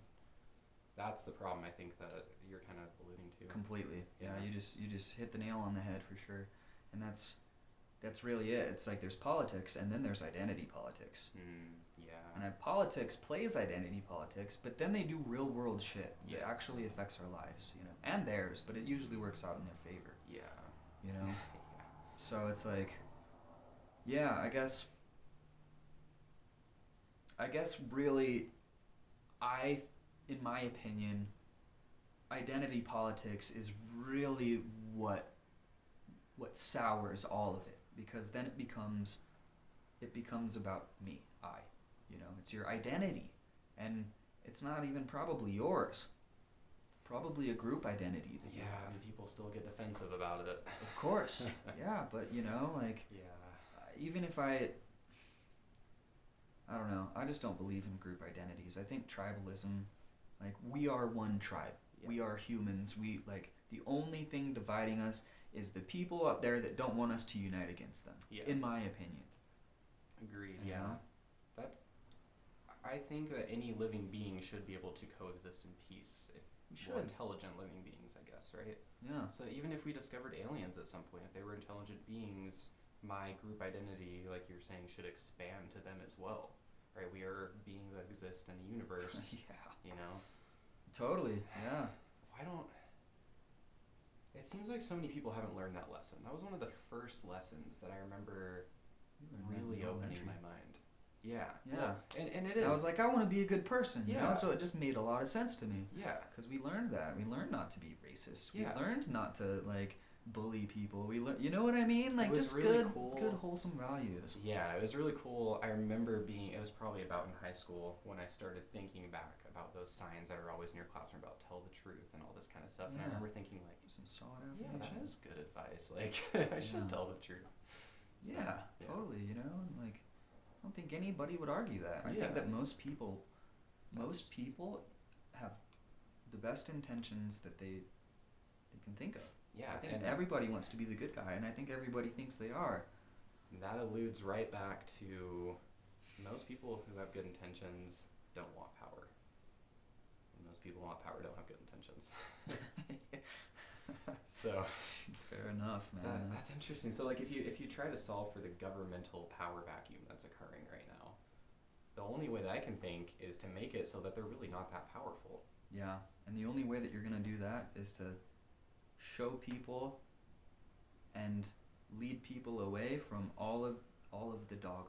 That's the problem I think that you're kind of alluding to. Completely. Yeah. Yeah. You just hit the nail on the head for sure, and that's really it. It's like there's politics, and then there's identity politics. Yeah. And politics plays identity politics, but then they do real world shit Yes. that actually affects our lives, you know, and theirs, but it usually works out in their favor, Yeah. you know? Yeah. So it's like, yeah, I guess really, in my opinion, identity politics is really what sours all of it, because then it becomes about me, you know, it's your identity, and it's not even probably yours. It's probably a group identity that you Yeah, have. and people still get defensive about it. Of course. Yeah, but you know, like, Yeah. even if I don't know, I just don't believe in group identities. I think tribalism, like, we are one tribe. Yeah. We are humans. We, like, the only thing dividing us is the people up there that don't want us to unite against them, Yeah. in my opinion. Agreed. You Yeah. know? I think that any living being should be able to coexist in peace. We Well, should. intelligent living beings, I guess, right? Yeah. So even if we discovered aliens at some point, if they were intelligent beings, my group identity, like you're saying, should expand to them as well, right? We are beings that exist in the universe, Yeah. you know? Totally. Yeah. Why don't... It seems like so many people haven't learned that lesson. That was one of the first lessons that I remember really opening my mind. Yeah. Yeah. Well, and it is. I was like, I want to be a good person. You Yeah. know? So it just made a lot of sense to me. Yeah. Because we learned that. We learned not to be racist. Yeah. We learned not to, like, bully people. You know what I mean? Like, was just really cool. good wholesome values. Yeah, it was really cool. I remember it was probably about in high school when I started thinking back about those signs that are always in your classroom about tell the truth and all this kind of stuff. And I Yeah. remember thinking, like, Some solid yeah, affirmation. that is good advice. Like, I should Yeah. tell the truth. So, Yeah, totally. You know, and, like, I don't think anybody would argue that. I Yeah. think that most people have the best intentions that they can think of. Yeah, I think and everybody wants to be the good guy, and I think everybody thinks they are. that alludes right back to most people who have good intentions don't want power. And most people who want power don't have good intentions. So Fair enough, man. that's interesting. So like if you try to solve for the governmental power vacuum that's occurring right now, the only way that I can think is to make it so that they're really not that powerful. Yeah, and the only way that you're gonna do that is to show people and lead people away from all of the dogma.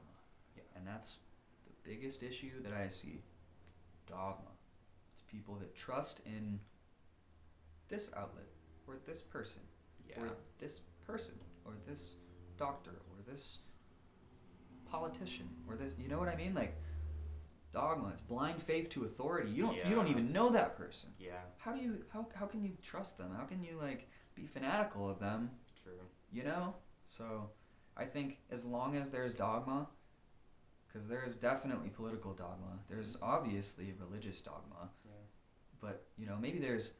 Yeah. And that's the biggest issue that I see. Dogma. It's people that trust in this outlet, or this person, Yeah. or this person, or this doctor, or this politician, or this, you know what I mean? Like, dogma, it's blind faith to authority. You don't Yeah. even know that person. Yeah. How can you trust them? How can you, like, be fanatical of them? True. You know? So I think as long as there's dogma, because there is definitely political dogma, there's obviously religious dogma, Yeah. but, you know, maybe there's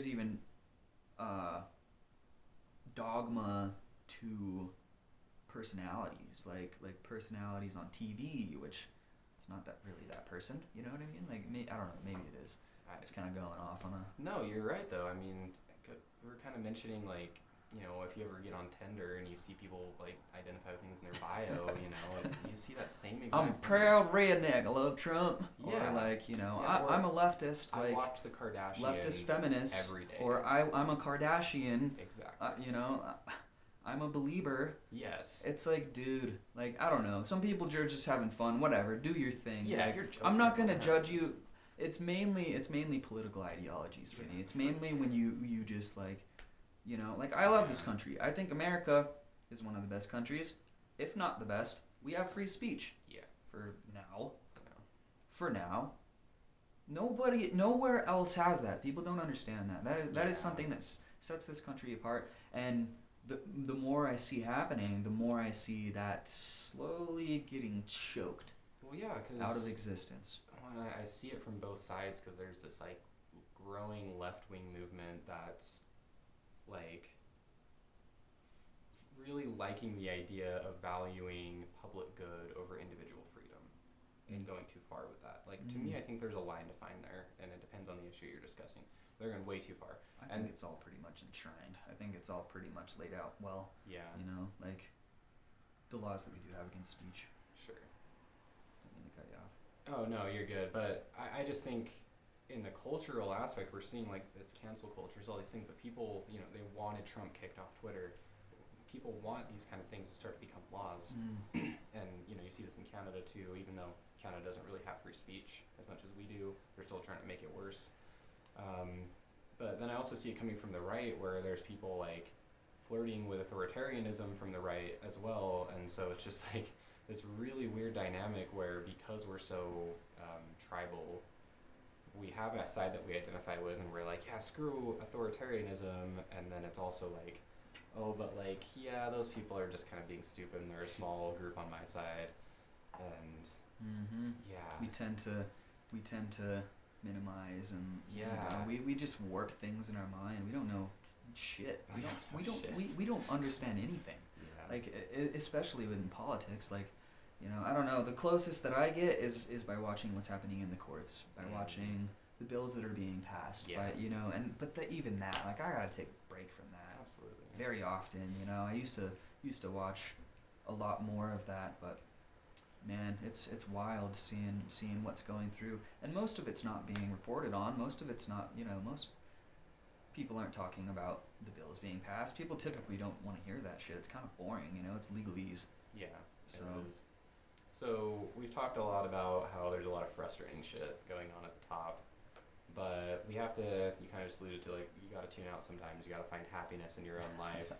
even dogma to personalities, like personalities on TV, which it's not that really that person. You know what I mean? Like, I don't know. Maybe it is. It's kind of going off on a. No, you're right though. I mean, we were kind of mentioning, like, you know, if you ever get on Tinder and you see people like identify with things in their bio, you know, you see that same exact. I'm thing. proud redneck. I love Trump. Yeah. Or, like, you know, Yeah, or I'm a leftist. I Like, watch the Kardashians leftist feminist. every day. Or I'm a Kardashian. Exactly. You know, I'm a believer. Yes. It's like, dude, like, I don't know. Some people are just having fun. Whatever. Do your thing. Yeah, Like, if you're joking, I'm not gonna that judge happens. you. It's mainly political ideologies for Yeah, me. It's mainly when you just, like, you know, like, I love this country. I think America is one of the best countries, if not the best. We have free speech. Yeah. For now. For now. For now. nowhere else has that. People don't understand that. That is Yeah. something that sets this country apart. And the more I see happening, the more I see that slowly getting choked Well, yeah, because out of existence. I see it from both sides, because there's this like growing left-wing movement that's like really liking the idea of valuing public good over individual freedom and going too far with that. Like, to me, I think there's a line to find there, and it depends on the issue you're discussing. They're going way too far. I think it's all pretty much enshrined. I think it's all pretty much laid out well. Yeah. You know, like the laws that we do have against speech. Sure. Don't mean to cut you off. Oh, no, you're good. But I just think in the cultural aspect, we're seeing like it's cancel culture, all these things, but people, you know, they wanted Trump kicked off Twitter. People want these kind of things to start to become laws. And, you know, you see this in Canada too, even though Canada doesn't really have free speech as much as we do. They're still trying to make it worse. But then I also see it coming from the right, where there's people like flirting with authoritarianism from the right as well. And so it's just like this really weird dynamic where, because we're so tribal, we have a side that we identify with, and we're like, yeah, screw authoritarianism. And then it's also like, oh, but like, yeah, those people are just kind of being stupid, and they're a small group on my side. And yeah, we tend to minimize, and Yeah. you know, we just warp things in our mind. We don't know shit. We don't understand anything. yeah. Like especially within politics, like, you know, I don't know. The closest that I get is by watching what's happening in the courts, by watching the bills that are being passed. Yeah. But you know, even that, like, I gotta take a break from that. Absolutely. Very often, you know, I used to watch a lot more of that, but man, it's wild seeing what's going through, and most of it's not being reported on. Most of it's not, you know, most people aren't talking about the bills being passed. People typically don't want to hear that shit. It's kind of boring, you know. It's legalese. Yeah. So It is. So we've talked a lot about how there's a lot of frustrating shit going on at the top, but we have to. You kind of just alluded to, like, you got to tune out sometimes. You got to find happiness in your own life.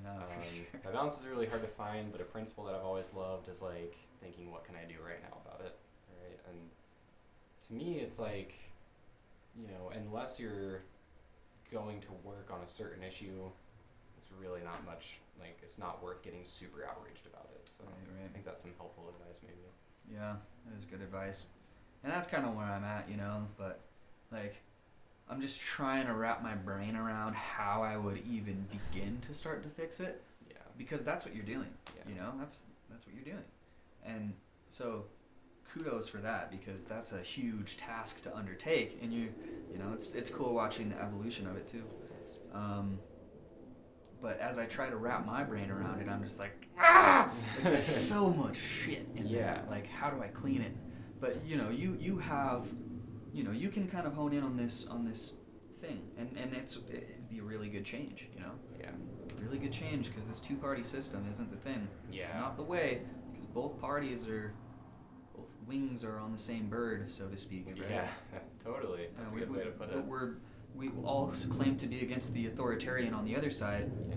yeah, for sure. That balance is really hard to find, but a principle that I've always loved is like thinking, what can I do right now about it, right? And to me, it's like, you know, unless you're going to work on a certain issue, it's really not much, like, it's not worth getting super outraged about it. So Right. I think that's some helpful advice, maybe. Yeah, that is good advice, and that's kind of where I'm at, you know. But like, I'm just trying to wrap my brain around how I would even begin to start to fix it, Yeah. because that's what you're doing. Yeah. You know, that's what you're doing, and so kudos for that, because that's a huge task to undertake, and you know, it's cool watching the evolution of it too. But as I try to wrap my brain around it, I'm just like, like, there's so much shit in there. Like, how do I clean it? But you know, you have, you know, you can kind of hone in on this thing, and it'd be a really good change, you know. Yeah. Really good change, because this two-party system isn't the thing. It's Yeah. not the way, because both wings are on the same bird, so to speak. Right? Yeah. Totally. That's a good way to put it. We all claim to be against the authoritarian on the other side, Yeah.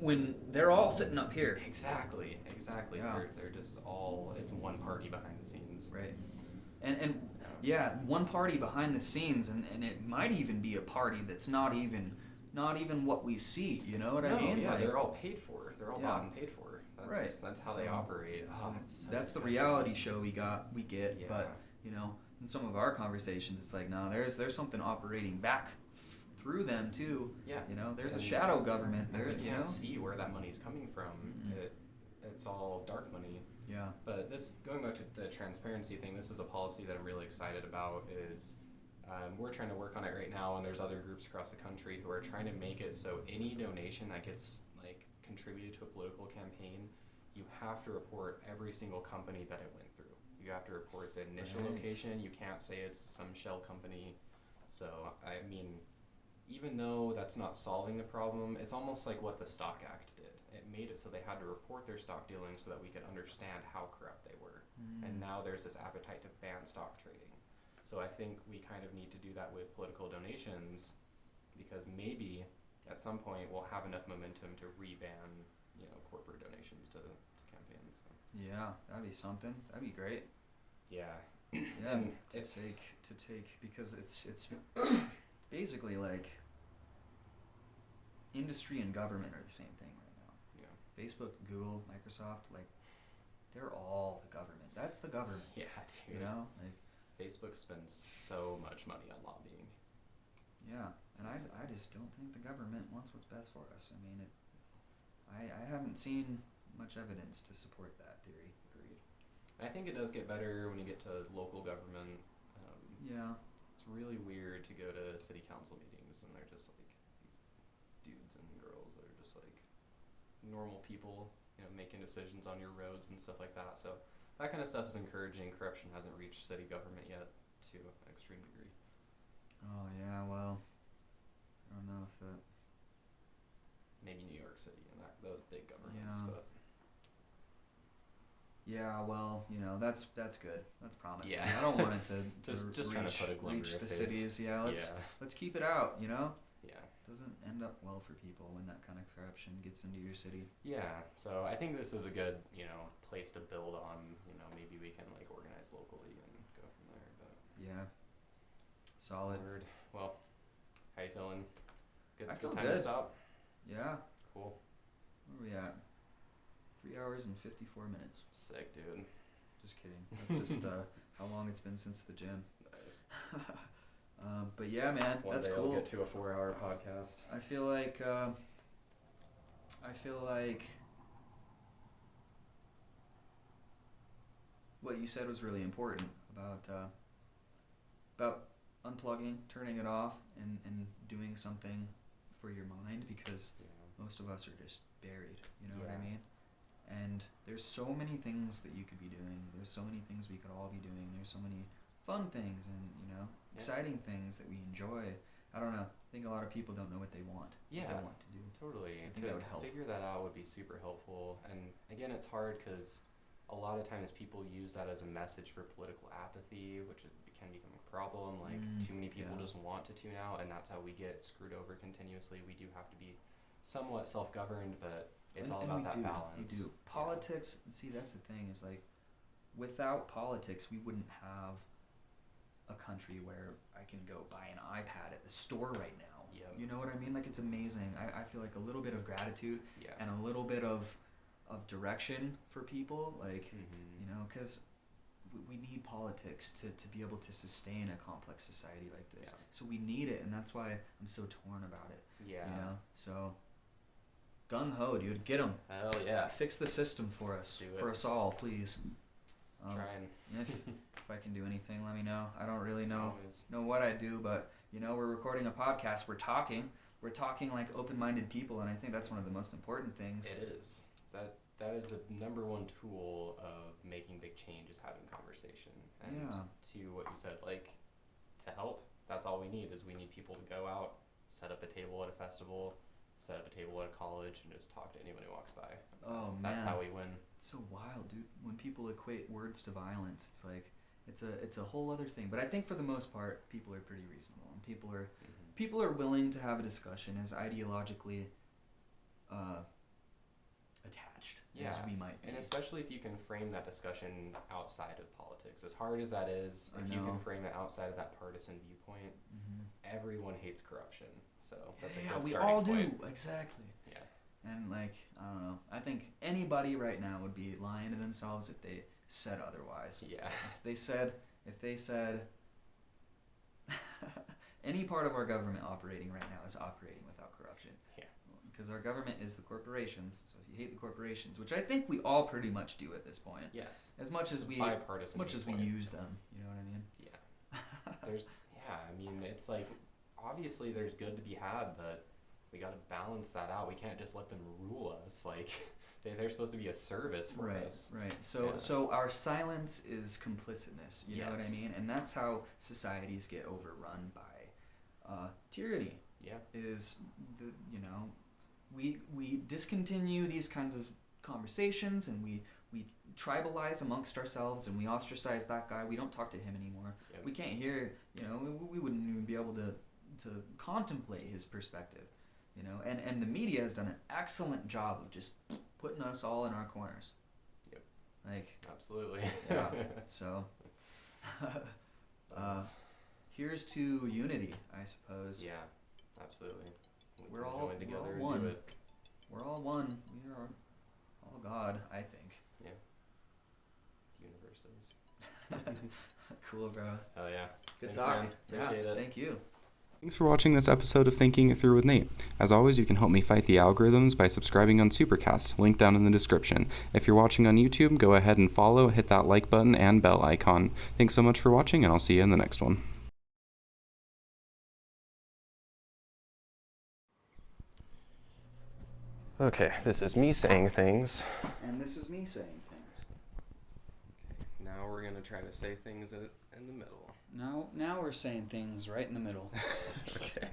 when they're all sitting up here. Exactly. Yeah. They're just all, it's one party behind the scenes. Right. And yeah, one party behind the scenes, and it might even be a party that's not even what we see. You know what I mean? Yeah, Like, they're all paid for. They're all Yeah. bought and paid for. That's how they So- operate. so It's so that's the disgusting. reality show we get. Yeah. But you know, in some of our conversations, it's like, no, there's something operating back through them too. Yeah. You know, there's a And- shadow government there. We You can't know. see where that money's coming from. Mhm. It's all dark money. Yeah. But going back to the transparency thing, this is a policy that I'm really excited about. We're trying to work on it right now, and there's other groups across the country who are trying to make it so any donation that gets like contributed to a political campaign, you have to report every single company that it went through. You have to report the initial Right. location. You can't say it's some shell company. So I mean, even though that's not solving the problem, it's almost like what the Stock Act did. It made it so they had to report their stock dealings so that we could understand how corrupt they were. And now there's this appetite to ban stock trading. So I think we kind of need to do that with political donations, because maybe at some point we'll have enough momentum to re-ban, you know, corporate donations to campaigns. So. Yeah, that'd be something. That'd be great. Yeah, Yeah, And to take because it's basically like industry and government are the same thing right now. Yeah. Facebook, Google, Microsoft, like they're all the government. That's the government. Yeah, dude. You know, like Facebook spends so much money on lobbying. yeah, It's and insane. I just don't think the government wants what's best for us. I mean, I haven't seen much evidence to support that theory. Agreed. And I think it does get better when you get to local government. Yeah. It's really weird to go to city council meetings and they're just like these dudes and girls that are just like normal people, making decisions on your roads and stuff like that. So that kind of stuff is encouraging. Corruption hasn't reached city government yet to an extreme degree. Oh yeah, well, I don't know if that. Maybe New York City and those big governments, Yeah. but Yeah, well, that's good. That's promising. Yeah. I don't want it to just trying to put a glimmer reach of the faith. cities. Yeah, let's keep it out. Yeah. Doesn't end up well for people when that kind of corruption gets into your city. Yeah, so I think this is a good, place to build on. Maybe we can like organize locally and go from there. But Yeah. Solid. word. Well, how you feeling? Good. I feel time good. to stop. Yeah. Cool. Where are we at? 3 hours and 54 minutes. Sick, dude. Just kidding. That's just how long it's been since the gym. Nice. But yeah, man, One that's day cool. we'll get to a 4-hour podcast. I feel like what you said was really important about unplugging, turning it off, and doing something for your mind, because most of us are just buried. You know what I Yeah. mean? And there's so many things that you could be doing. There's so many things we could all be doing. There's so many fun things and exciting things that we enjoy. I don't know. I think a lot of people don't know what they want. Yeah. What they want to do. Totally. I think that would help. Figure that out would be super helpful. And again, it's hard because a lot of times people use that as a message for political apathy, which can become a problem. Like too many people yeah. just want to tune out, and that's how we get screwed over continuously. We do have to be somewhat self-governed, but it's all about that balance. We do. Politics, see, that's the thing, is like, without politics, we wouldn't have a country where I can go buy an iPad at the store right now. Yep. You know what I mean? Like, it's amazing. I feel like a little bit of gratitude Yeah. and a little bit of direction for people, like, because we need politics to be able to sustain a complex society like this. Yeah. So we need it, and that's why I'm so torn about it. Yeah. So gung ho, dude, get them. Hell yeah. Fix the system for Let's us, do it. for us all, please. Trying. If I can do anything, let me know. I don't really know Always. what I do, but we're recording a podcast. We're talking like open-minded people, and I think that's one of the most important things. It is. That is the number one tool of making big change, is having conversation. And to what you said, like, to help, that's all we need. Is we need people to go out, set up a table at a festival, set up a table at a college, and just talk to anyone who walks by. That's how we win. It's so wild, dude. When people equate words to violence, it's like it's a whole other thing. But I think for the most part, people are pretty reasonable, and people are willing to have a discussion as ideologically attached as we might be. And especially if you can frame that discussion outside of politics. As hard as that is, if you can frame it outside of that partisan viewpoint, everyone hates corruption. So that's a good starting point. We all do. Exactly. Yeah. And I don't know. I think anybody right now would be lying to themselves if they said otherwise. Yeah. If they said any part of our government operating right now is operating without corruption. Yeah. Because our government is the corporations. So if you hate the corporations, which I think we all pretty much do at this point. Yes. As much as we use them, you know what I mean? Yeah. It's like, obviously there's good to be had, but we got to balance that out. We can't just let them rule us. Like, they're supposed to be a service for us. Right. So our silence is complicitness. You know what I mean? And that's how societies get overrun by tyranny. Yeah. We discontinue these kinds of conversations, and we tribalize amongst ourselves, and we ostracize that guy. We don't talk to him anymore. Yep. We can't hear. We wouldn't even be able to contemplate his perspective. And the media has done an excellent job of just putting us all in our corners. Yep. Like, absolutely. yeah. So Here's to unity, I suppose. Yeah, absolutely. We're all one. Do it. We're all one. We are all God, I think. Yeah. Universes. Cool, bro. Oh yeah. Good Thanks, talk. man. Appreciate it. Thank you. Thanks for watching this episode of Thinking It Through with Nate. As always, you can help me fight the algorithms by subscribing on Supercast, link down in the description. If you're watching on YouTube, go ahead and follow, hit that like button and bell icon. Thanks so much for watching, and I'll see you in the next one. Okay, this is me saying things. And this is me saying things. Now we're going to try to say things in the middle. Now we're saying things right in the middle. Okay.